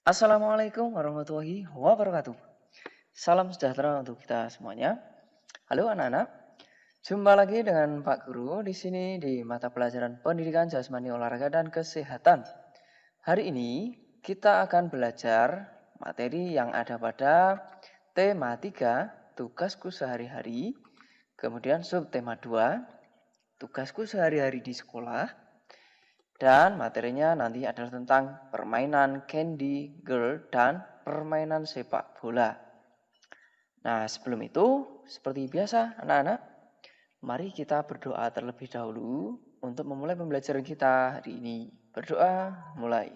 Assalamualaikum warahmatullahi wabarakatuh. Salam sejahtera untuk kita semuanya. Halo anak-anak, jumpa lagi dengan Pak Guru di sini di mata pelajaran Pendidikan Jasmani Olahraga dan Kesehatan. Hari ini kita akan belajar materi yang ada pada tema 3, tugasku sehari-hari, kemudian subtema 2, tugasku sehari-hari di sekolah, dan materinya nanti adalah tentang permainan Candy Girl dan permainan sepak bola. Nah, sebelum itu, seperti biasa anak-anak, mari kita berdoa terlebih dahulu untuk memulai pembelajaran kita hari ini. Berdoa, mulai.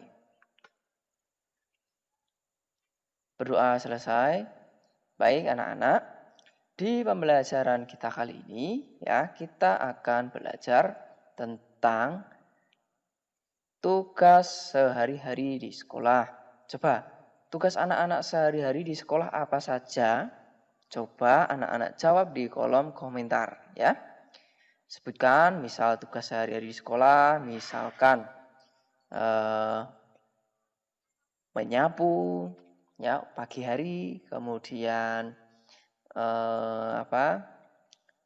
Berdoa selesai. Baik anak-anak, di pembelajaran kita kali ini ya, kita akan belajar tentang tugas sehari-hari di sekolah. Coba, tugas anak-anak sehari-hari di sekolah apa saja? Coba anak-anak jawab di kolom komentar ya. Sebutkan misal tugas sehari-hari di sekolah, misalkan menyapu ya pagi hari, kemudian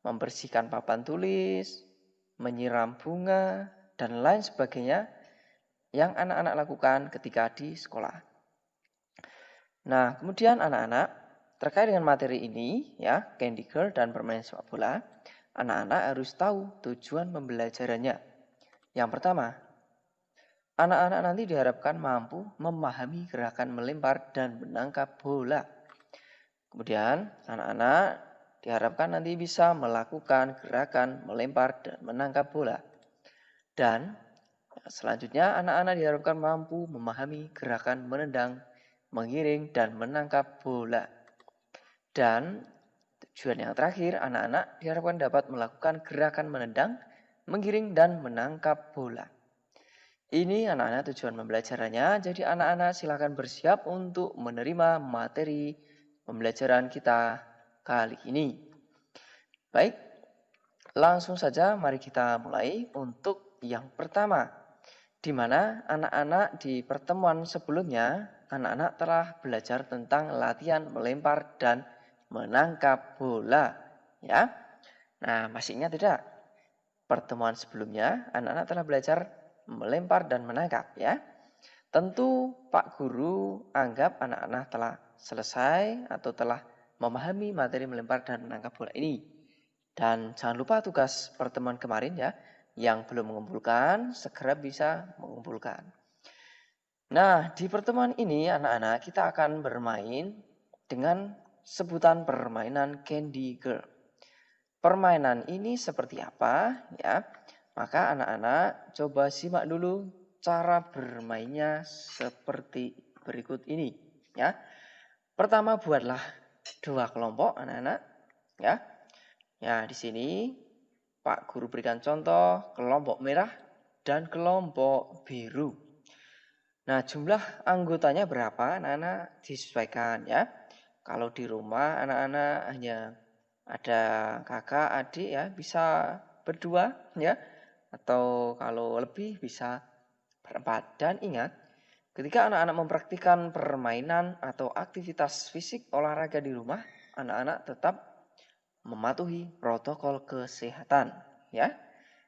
membersihkan papan tulis, menyiram bunga dan lain sebagainya yang anak-anak lakukan ketika di sekolah. Nah, kemudian anak-anak terkait dengan materi ini ya, Candy Girl dan permainan sepak bola, anak-anak harus tahu tujuan pembelajarannya. Yang pertama, anak-anak nanti diharapkan mampu memahami gerakan melempar dan menangkap bola. Kemudian, anak-anak diharapkan nanti bisa melakukan gerakan melempar dan menangkap bola. Dan selanjutnya, anak-anak diharapkan mampu memahami gerakan menendang, mengiring, dan menangkap bola. Dan tujuan yang terakhir, anak-anak diharapkan dapat melakukan gerakan menendang, mengiring, dan menangkap bola. Ini anak-anak tujuan pembelajarannya, jadi anak-anak silakan bersiap untuk menerima materi pembelajaran kita kali ini. Baik, langsung saja mari kita mulai untuk yang pertama. Di mana anak-anak di pertemuan sebelumnya, anak-anak telah belajar tentang latihan melempar dan menangkap bola. Ya, nah masih ingat tidak? Pertemuan sebelumnya, anak-anak telah belajar melempar dan menangkap. Ya, tentu Pak Guru anggap anak-anak telah selesai atau telah memahami materi melempar dan menangkap bola ini. Dan jangan lupa tugas pertemuan kemarin ya, yang belum mengumpulkan, segera bisa mengumpulkan. Nah, di pertemuan ini anak-anak kita akan bermain dengan sebutan permainan Candy Girl. Permainan ini seperti apa ya? Maka anak-anak coba simak dulu cara bermainnya seperti berikut ini ya. Pertama buatlah 2 kelompok anak-anak ya. Ya, di sini Pak Guru berikan contoh kelompok merah dan kelompok biru. Nah, jumlah anggotanya berapa? Anak-anak disesuaikan ya. Kalau di rumah anak-anak hanya ada kakak, adik ya, bisa berdua ya. Atau kalau lebih bisa berempat. Dan ingat, ketika anak-anak mempraktikkan permainan atau aktivitas fisik olahraga di rumah, anak-anak tetap mematuhi protokol kesehatan ya.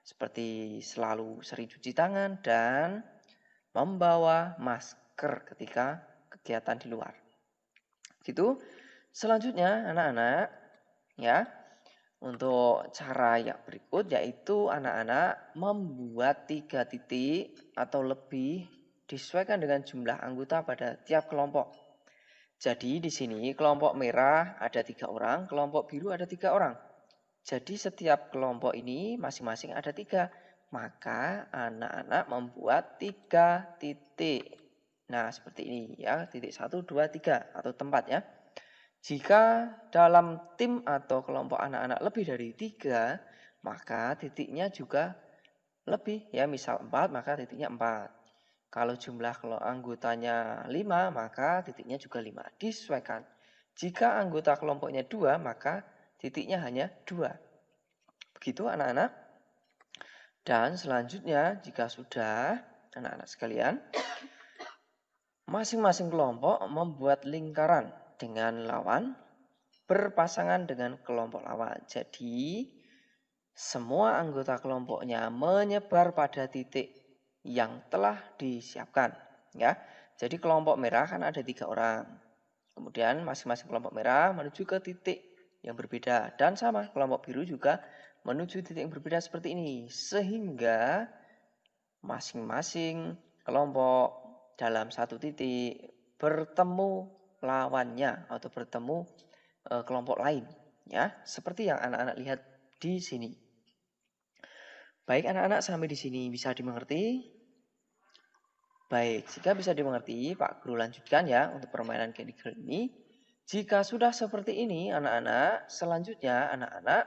Seperti selalu sering cuci tangan dan membawa masker ketika kegiatan di luar. Gitu. Selanjutnya anak-anak ya, untuk cara yang berikut yaitu anak-anak membuat 3 titik atau lebih disesuaikan dengan jumlah anggota pada tiap kelompok. Jadi di sini kelompok merah ada 3 orang, kelompok biru ada 3 orang. Jadi setiap kelompok ini masing-masing ada 3. Maka anak-anak membuat 3 titik. Nah seperti ini ya, titik 1, 2, 3 atau tempat ya. Jika dalam tim atau kelompok anak-anak lebih dari 3, maka titiknya juga lebih ya, misal 4 maka titiknya 4. Kalau jumlah anggotanya 5, maka titiknya juga 5. Disesuaikan. Jika anggota kelompoknya 2, maka titiknya hanya 2. Begitu anak-anak. Dan selanjutnya jika sudah, anak-anak sekalian, masing-masing kelompok membuat lingkaran dengan lawan berpasangan dengan kelompok lawan. Jadi semua anggota kelompoknya menyebar pada titik yang telah disiapkan. Ya, jadi kelompok merah kan ada 3 orang. Kemudian masing-masing kelompok merah menuju ke titik yang berbeda. Dan sama, kelompok biru juga menuju titik yang berbeda seperti ini. Sehingga masing-masing kelompok dalam satu titik bertemu lawannya atau bertemu kelompok lain. Ya, seperti yang anak-anak lihat di sini. Baik anak-anak, sampai di sini bisa dimengerti? Baik, jika bisa dimengerti, Pak Guru lanjutkan ya untuk permainan Candy Girl ini. Jika sudah seperti ini anak-anak, selanjutnya anak-anak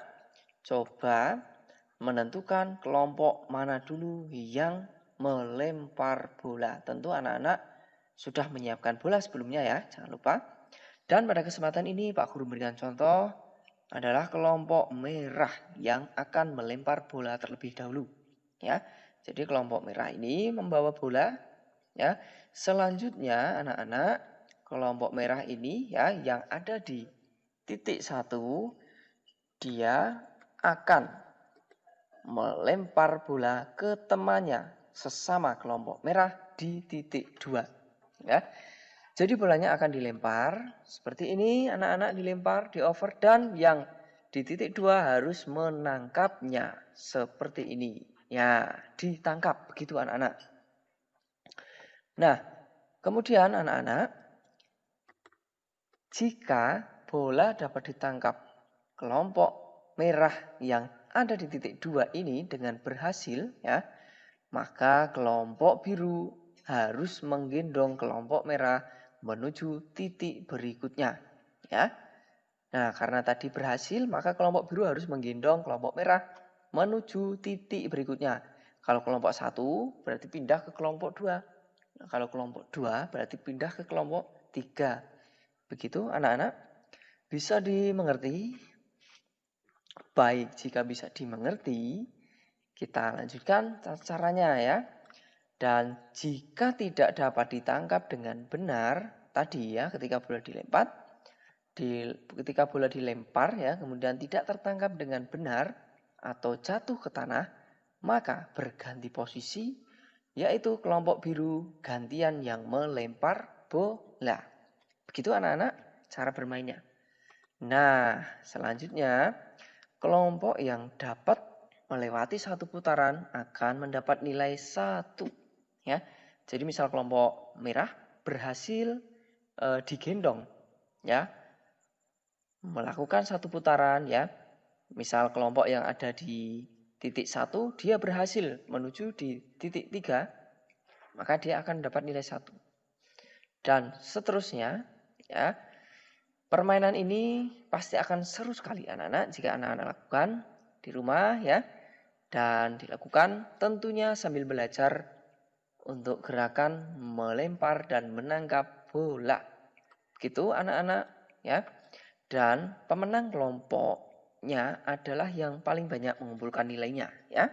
coba menentukan kelompok mana dulu yang melempar bola. Tentu anak-anak sudah menyiapkan bola sebelumnya ya, jangan lupa. Dan pada kesempatan ini Pak Guru memberikan contoh adalah kelompok merah yang akan melempar bola terlebih dahulu. Ya, jadi kelompok merah ini membawa bola. Ya, selanjutnya anak-anak kelompok merah ini ya yang ada di titik 1 dia akan melempar bola ke temannya sesama kelompok merah di titik 2. Ya. Jadi bolanya akan dilempar seperti ini, anak-anak dilempar di over dan yang di titik 2 harus menangkapnya seperti ini. Ya, ditangkap begitu anak-anak. Nah, kemudian anak-anak, jika bola dapat ditangkap kelompok merah yang ada di titik 2 ini dengan berhasil ya, maka kelompok biru harus menggendong kelompok merah menuju titik berikutnya ya. Nah, karena tadi berhasil, maka kelompok biru harus menggendong kelompok merah menuju titik berikutnya. Kalau kelompok 1 berarti pindah ke kelompok 2. Nah, kalau kelompok 2 berarti pindah ke kelompok 3. Begitu anak-anak? Bisa dimengerti? Baik, jika bisa dimengerti, kita lanjutkan caranya ya. Dan jika tidak dapat ditangkap dengan benar, tadi ya ketika bola dilempar ya, kemudian tidak tertangkap dengan benar atau jatuh ke tanah, maka berganti posisi, yaitu kelompok biru gantian yang melempar bola. Begitu anak-anak cara bermainnya. Nah, selanjutnya kelompok yang dapat melewati 1 putaran akan mendapat nilai 1. Ya. Jadi misal kelompok merah berhasil digendong ya. Melakukan 1 putaran ya. Misal kelompok yang ada di titik 1 dia berhasil menuju di titik 3, maka dia akan dapat nilai 1. Dan seterusnya ya. Permainan ini pasti akan seru sekali anak-anak jika anak-anak lakukan di rumah ya. Dan dilakukan tentunya sambil belajar untuk gerakan melempar dan menangkap bola. Begitu anak-anak ya. Dan pemenang kelompoknya adalah yang paling banyak mengumpulkan nilainya ya.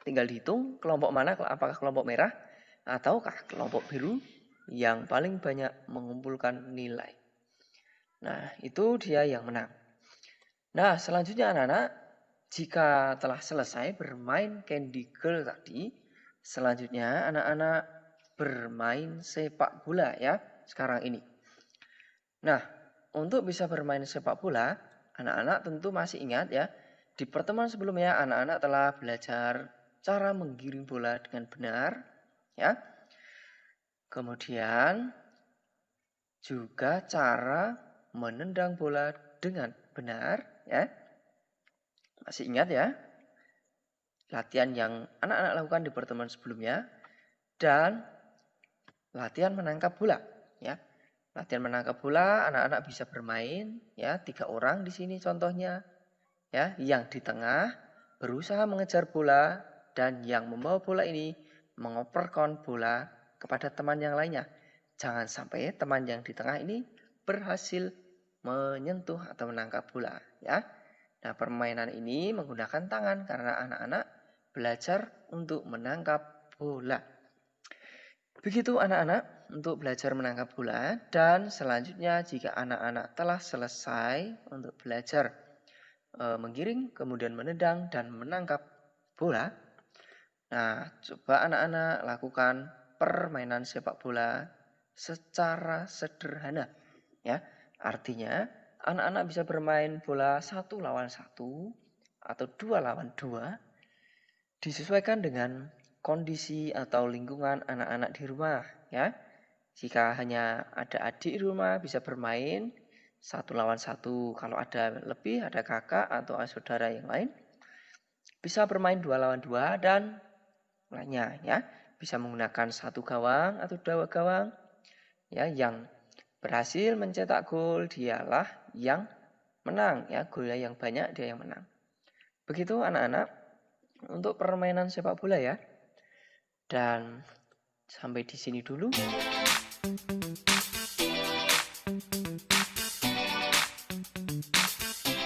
Tinggal dihitung kelompok mana, apakah kelompok merah ataukah kelompok biru yang paling banyak mengumpulkan nilai. Nah, itu dia yang menang. Nah, selanjutnya anak-anak, jika telah selesai bermain Candy Girl tadi, selanjutnya anak-anak bermain sepak bola ya, sekarang ini. Nah, untuk bisa bermain sepak bola, anak-anak tentu masih ingat ya, di pertemuan sebelumnya anak-anak telah belajar cara menggiring bola dengan benar ya. Kemudian juga cara menendang bola dengan benar ya. Masih ingat ya? Latihan yang anak-anak lakukan di pertemuan sebelumnya dan latihan menangkap bola ya. Latihan menangkap bola anak-anak bisa bermain ya, 3 orang di sini contohnya ya, yang di tengah berusaha mengejar bola dan yang membawa bola ini mengoperkan bola kepada teman yang lainnya. Jangan sampai teman yang di tengah ini berhasil menyentuh atau menangkap bola ya. Nah, permainan ini menggunakan tangan karena anak-anak belajar untuk menangkap bola. Begitu anak-anak untuk belajar menangkap bola, dan selanjutnya jika anak-anak telah selesai untuk belajar menggiring, kemudian menendang dan menangkap bola. Nah, coba anak-anak lakukan permainan sepak bola secara sederhana, ya. Artinya, anak-anak bisa bermain bola 1 lawan 1 atau 2 lawan 2, disesuaikan dengan kondisi atau lingkungan anak-anak di rumah, ya. Jika hanya ada adik di rumah bisa bermain 1 lawan 1. Kalau ada lebih, ada kakak atau saudara yang lain, bisa bermain 2 lawan 2 dan lainnya, ya. Bisa menggunakan 1 gawang atau 2 gawang. Ya, yang berhasil mencetak gol dialah yang menang, ya. Golnya yang banyak dia yang menang. Begitu anak-anak untuk permainan sepak bola, ya. Dan sampai di sini dulu.